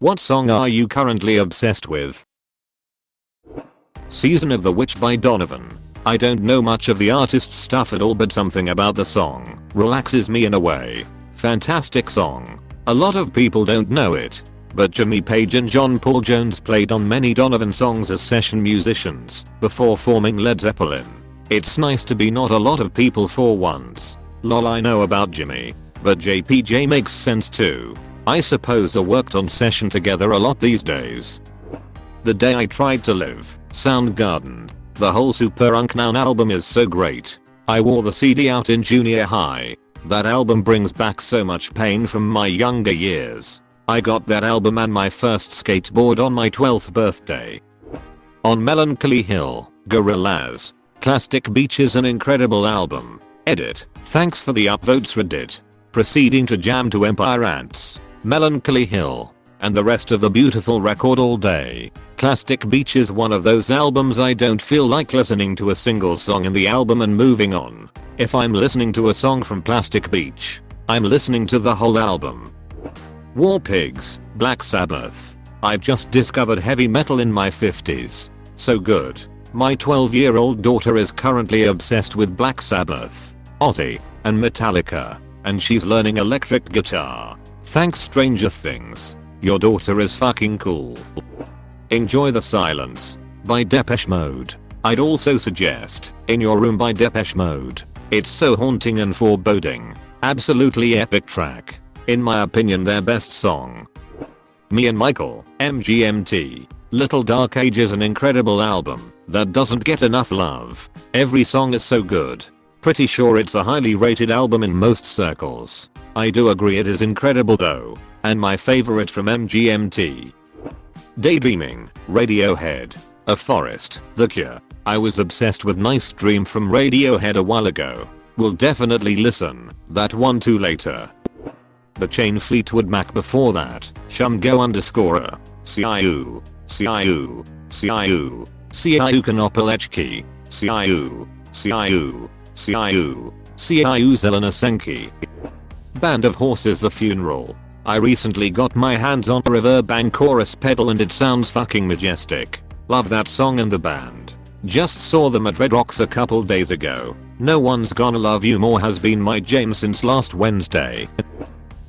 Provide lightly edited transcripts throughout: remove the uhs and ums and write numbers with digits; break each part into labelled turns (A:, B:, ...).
A: What song are you currently obsessed with? Season of the Witch by Donovan. I don't know much of the artist's stuff at all, but something about the song relaxes me in a way. Fantastic song. A lot of people don't know it, but Jimmy Page and John Paul Jones played on many Donovan songs as session musicians before forming Led Zeppelin. It's nice to be not a lot of people for once. Lol, I know about Jimmy, but JPJ makes sense too. I suppose they worked on session together a lot these days. The Day I Tried to Live, Soundgarden. The whole Super Unknown album is so great. I wore the CD out in junior high. That album brings back so much pain from my younger years. I got that album and my first skateboard on my 12th birthday. On Melancholy Hill, Gorillaz. Plastic Beach is an incredible album. Edit. Thanks for the upvotes, Reddit. Proceeding to jam to Empire Ants, Melancholy Hill, and the rest of the beautiful record all day. Plastic Beach is one of those albums I don't feel like listening to a single song in the album and moving on. If I'm listening to a song from Plastic Beach, I'm listening to the whole album. War Pigs, Black Sabbath. I've just discovered heavy metal in my 50s. So good. My 12-year-old daughter is currently obsessed with Black Sabbath, Ozzy, and Metallica, and she's learning electric guitar. Thanks Stranger Things. Your daughter is fucking cool. Enjoy the Silence by Depeche Mode. I'd also suggest In Your Room by Depeche Mode. It's so haunting and foreboding. Absolutely epic track. In my opinion, their best song. Me and Michael, MGMT. Little Dark Age is an incredible album that doesn't get enough love. Every song is so good. Pretty sure it's a highly rated album in most circles. I do agree it is incredible though, and my favorite from MGMT. Daydreaming, Radiohead. A Forest, The Cure. I was obsessed with Nice Dream from Radiohead a while ago. Will definitely listen that one to later. The Chain, Fleetwood Mac. Before that, Shumgo _ CIU, CIU, CIU, CIU Konopolechki, CIU, CIU, CIU, CIU Zelenosenki. Band of Horses, The Funeral. I recently got my hands on a reverb chorus pedal and it sounds fucking majestic. Love that song and the band. Just saw them at Red Rocks a couple days ago. No One's Gonna Love You More has been my jam since last Wednesday.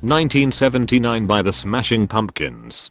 A: 1979 by the Smashing Pumpkins.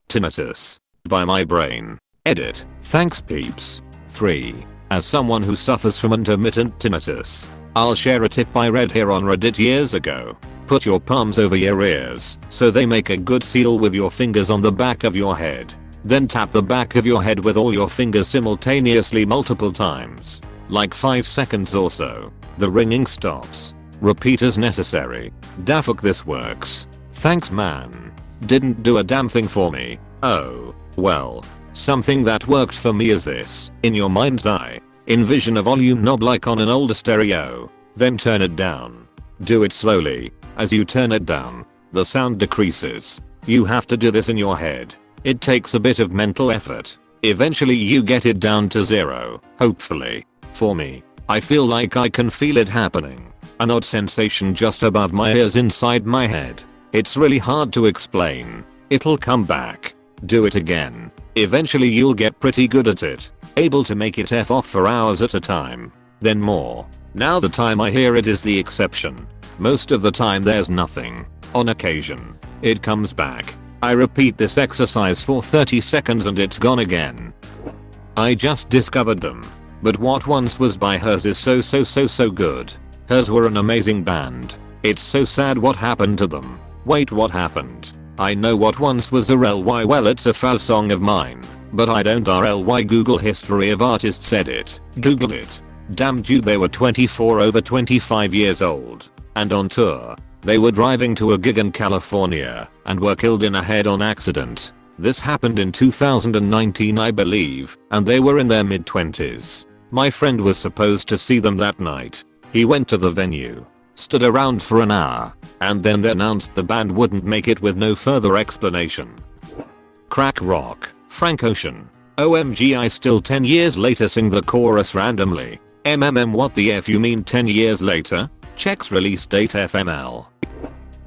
A: Tinnitus by My Brain. Edit. Thanks peeps. 3. As someone who suffers from intermittent tinnitus, I'll share a tip I read here on Reddit years ago. Put your palms over your ears so they make a good seal with your fingers on the back of your head. Then tap the back of your head with all your fingers simultaneously multiple times. Like 5 seconds or so. The ringing stops. Repeat as necessary. Da fuck, this works. Thanks man. Didn't do a damn thing for me. Oh, well. Something that worked for me is this. In your mind's eye, envision a volume knob like on an older stereo. Then turn it down. Do it slowly. As you turn it down, the sound decreases. You have to do this in your head. It takes a bit of mental effort. Eventually you get it down to 0, hopefully. For me, I feel like I can feel it happening. An odd sensation just above my ears inside my head. It's really hard to explain. It'll come back. Do it again. Eventually you'll get pretty good at it. Able to make it F off for hours at a time. Then more. Now the time I hear it is the exception. Most of the time there's nothing. On occasion, it comes back. I repeat this exercise for 30 seconds and it's gone again. I just discovered them. But what once was by Hers is so good. Hers were an amazing band. It's so sad what happened to them. Wait, what happened? I know what once was a RLY, well it's a foul song of mine. But I don't RLY Google history of artists edit. Google it. Damn dude, they were 24 over 25 years old. And on tour. They were driving to a gig in California and were killed in a head-on accident. This happened in 2019 I believe, and they were in their mid-20s. My friend was supposed to see them that night. He went to the venue, stood around for an hour, and then they announced the band wouldn't make it with no further explanation. Crack Rock, Frank Ocean. OMG, I still 10 years later sing the chorus randomly. What the F you mean 10 years later? Checks release date FML.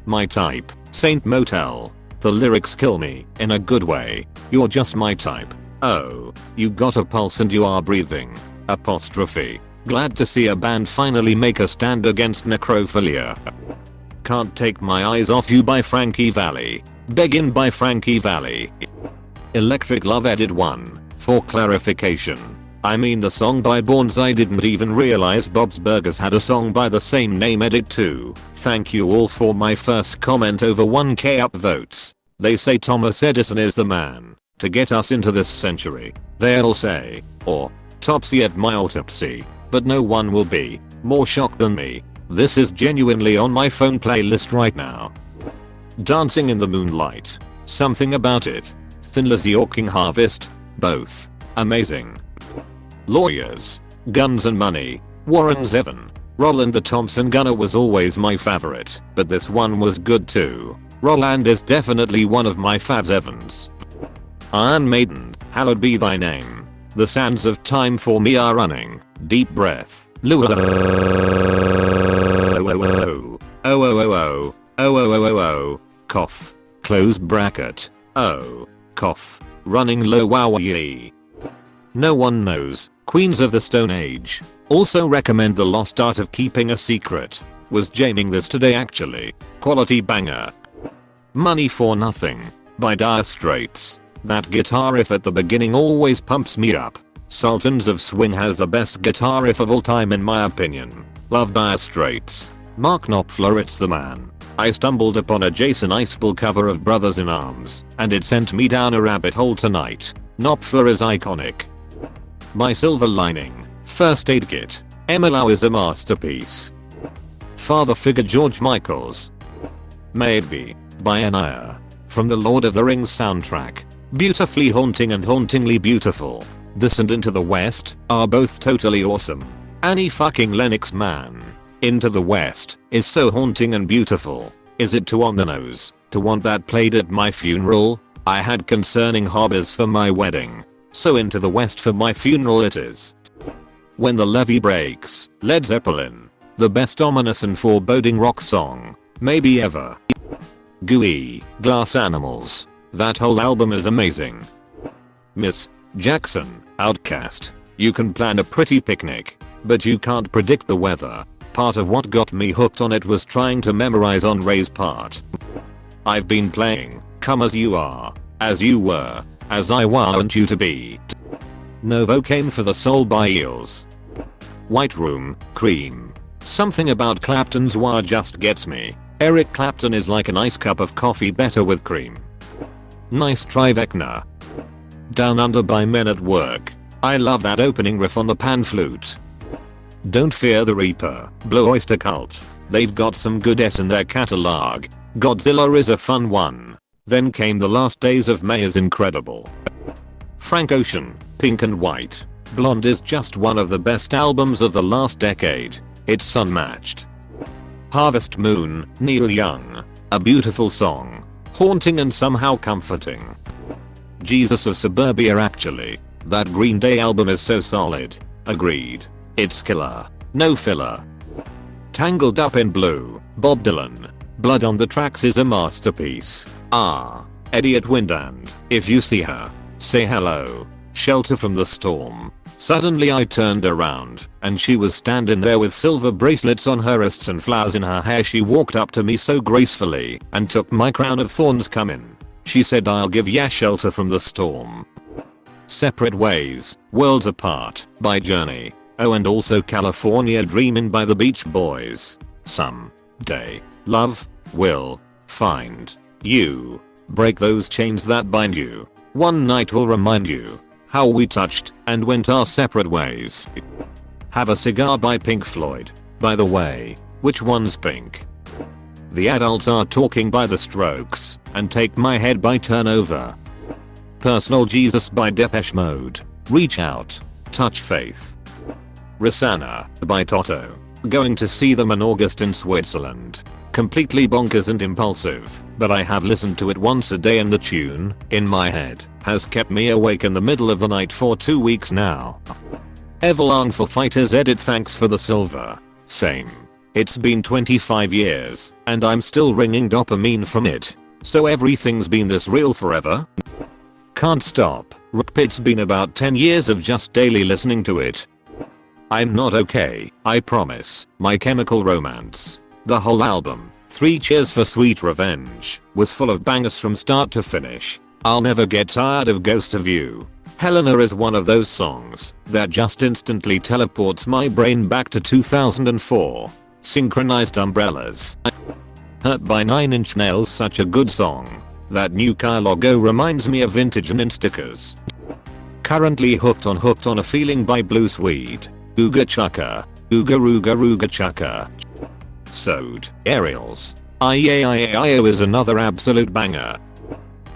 A: My Type, Saint Motel. The lyrics kill me, in a good way. You're just my type. Oh, you got a pulse and you are breathing. Apostrophe. Glad to see a band finally make a stand against necrophilia. Can't Take My Eyes Off You by Frankie Valli. Beggin' by Frankie Valli. Electric Love Edit 1. For clarification, I mean the song by Bournes. I didn't even realize Bob's Burgers had a song by the same name. Edit 2. Thank you all for my first comment over 1k upvotes. They say Thomas Edison is the man to get us into this century. They'll say, or Topsy at my autopsy. But no one will be more shocked than me. This is genuinely on my phone playlist right now. Dancing in the Moonlight. Something About It. Thin Lizzy or King Harvest. Both. Amazing. Lawyers. Guns and Money. Warren Zevon. Roland the Thompson Gunner was always my favorite, but this one was good too. Roland is definitely one of my fav Evans. Iron Maiden. Hallowed Be Thy Name. The sands of time for me are running. Deep breath. Cough. Close bracket. Oh. Cough. Running low. Wow yee. No One Knows. Queens of the Stone Age. Also recommend The Lost Art of Keeping a Secret. Was jamming this today actually. Quality banger. Money for Nothing by Dire Straits. That guitar riff at the beginning always pumps me up. Sultans of Swing has the best guitar riff of all time in my opinion. Love Dire Straits. Mark Knopfler. It's the man. I stumbled upon a Jason Isbell cover of Brothers in Arms, and it sent me down a rabbit hole tonight. Knopfler is iconic. My Silver Lining. First Aid Kit. Emma Lau is a masterpiece. Father Figure. George Michaels. May It Be by Anaya. From the Lord of the Rings soundtrack. Beautifully haunting and hauntingly beautiful. This and Into the West are both totally awesome. Annie fucking Lennox, man. Into the West is so haunting and beautiful. Is it too on the nose to want that played at my funeral? I had concerning hobbies for my wedding. So Into the West for my funeral it is. When the Levee Breaks. Led Zeppelin. The best ominous and foreboding rock song maybe ever. Gooey. Glass Animals. That whole album is amazing. Miss Jackson. Outcast. You can plan a pretty picnic, but you can't predict the weather. Part of what got me hooked on it was trying to memorize on Ray's part. I've been playing Come As You Are, As You Were, As I Want You to Be. Novo Came for the Soul by Eels. White Room. Cream. Something about Clapton's wah just gets me. Eric Clapton is like a nice cup of coffee, better with cream. Nice try Vecna. Down Under by Men at Work. I love that opening riff on the pan flute. Don't Fear the Reaper. Blue Oyster Cult. They've got some good S in their catalog. Godzilla is a fun one. Then Came the Last Days of May is incredible. Frank Ocean. Pink and White. Blonde is just one of the best albums of the last decade. It's unmatched. Harvest Moon. Neil Young. A beautiful song. Haunting and somehow comforting. Jesus of Suburbia. Actually, that Green Day album is so solid. Agreed. It's killer. No filler. Tangled Up in Blue. Bob Dylan. Blood on the Tracks is a masterpiece. Eddie at Wind and If You See Her, Say Hello. Shelter from the Storm. Suddenly I turned around and she was standing there with silver bracelets on her wrists and flowers in her hair. She walked up to me so gracefully and took my crown of thorns. Come in. She said, I'll give ya shelter from the storm. Separate Ways. Worlds Apart by Journey. Oh, and also California Dreamin' by the Beach Boys. Some day love will find you. Break those chains that bind you. One night will remind you how we touched and went our separate ways. Have a Cigar by Pink Floyd. By the way, which one's pink? The Adults Are Talking by The Strokes and Take My Head by Turnover. Personal Jesus by Depeche Mode. Reach Out. Touch Faith. Rosanna by Toto. Going to see them in August in Switzerland. Completely bonkers and impulsive, but I have listened to it once a day and the tune, in my head, has kept me awake in the middle of the night for 2 weeks now. Everlong for Fighters. Edit. Thanks for the silver. Same. It's been 25 years, and I'm still ringing dopamine from it. So everything's been this real forever? Can't stop. It's been about 10 years of just daily listening to it. I'm not okay, I promise. My Chemical Romance. The whole album, 3 Cheers for Sweet Revenge, was full of bangers from start to finish. I'll never get tired of Ghost of You. Helena is one of those songs that just instantly teleports my brain back to 2004. Synchronized Umbrellas. Hurt by 9 Inch Nails, such a good song. That new car logo reminds me of vintage and stickers. Currently hooked on a Feeling by Blue Swede. Ooga Chaka. Ooga Rooga Rooga Chaka. Sewed. Aerials. IAIAIO is another absolute banger.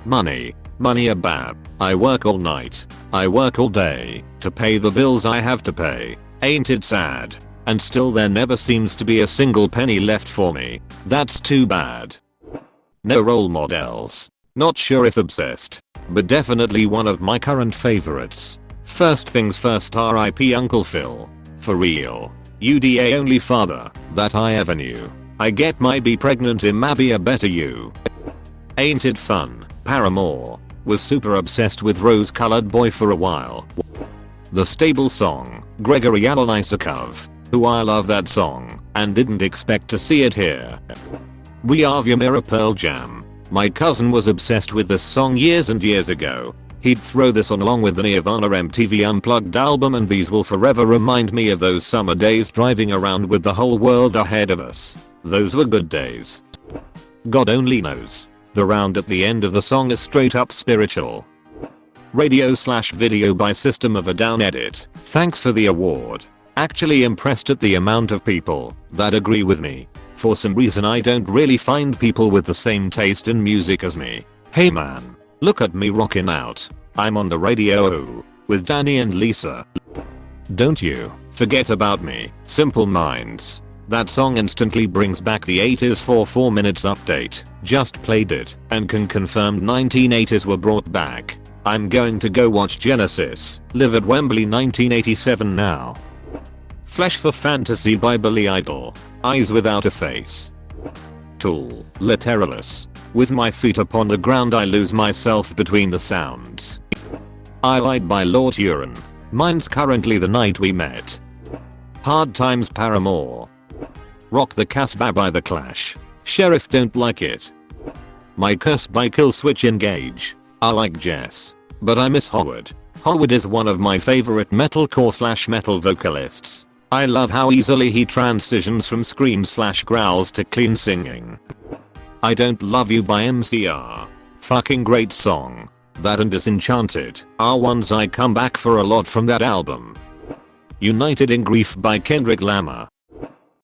A: Money. Money a bab. I work all night. I work all day to pay the bills I have to pay. Ain't it sad? And still there never seems to be a single penny left for me. That's too bad. No role models. Not sure if obsessed, but definitely one of my current favorites. First things first, RIP Uncle Phil. For real. You the only father that I ever knew. I get my be pregnant in maybe a better you. Ain't it fun? Paramore. Was super obsessed with Rose Colored Boy for a while. The Stable song. Gregory Alan Isakov. Who I love that song and didn't expect to see it here. We Are Your Mirror Pearl Jam. My cousin was obsessed with this song years and years ago. He'd throw this on along with the Nirvana MTV Unplugged album, and these will forever remind me of those summer days driving around with the whole world ahead of us. Those were good days. God only knows. The round at the end of the song is straight up spiritual. Radio/video by System of a Down edit. Thanks for the award. Actually impressed at the amount of people that agree with me. For some reason I don't really find people with the same taste in music as me. Hey man, look at me rocking out. I'm on the radio with Danny and Lisa. Don't you forget about me. Simple Minds. That song instantly brings back the 80s for 4 minutes update. Just played it and can confirm 1980s were brought back. I'm going to go watch Genesis live at Wembley 1987 now. Flesh for Fantasy by Billy Idol. Eyes Without a Face. Tool. Literalis. With my feet upon the ground I lose myself between the sounds. I Lied by Lord Huron. Mine's Currently the Night We Met. Hard Times Paramore. Rock the Casbah by The Clash. Sheriff Don't Like It. My Curse by Killswitch Engage. I like Jess, but I miss Howard. Howard is one of my favorite metalcore/metal vocalists. I love how easily he transitions from screams/growls to clean singing. I Don't Love You by MCR. Fucking great song. That and Disenchanted are ones I come back for a lot from that album. United in Grief by Kendrick Lamar.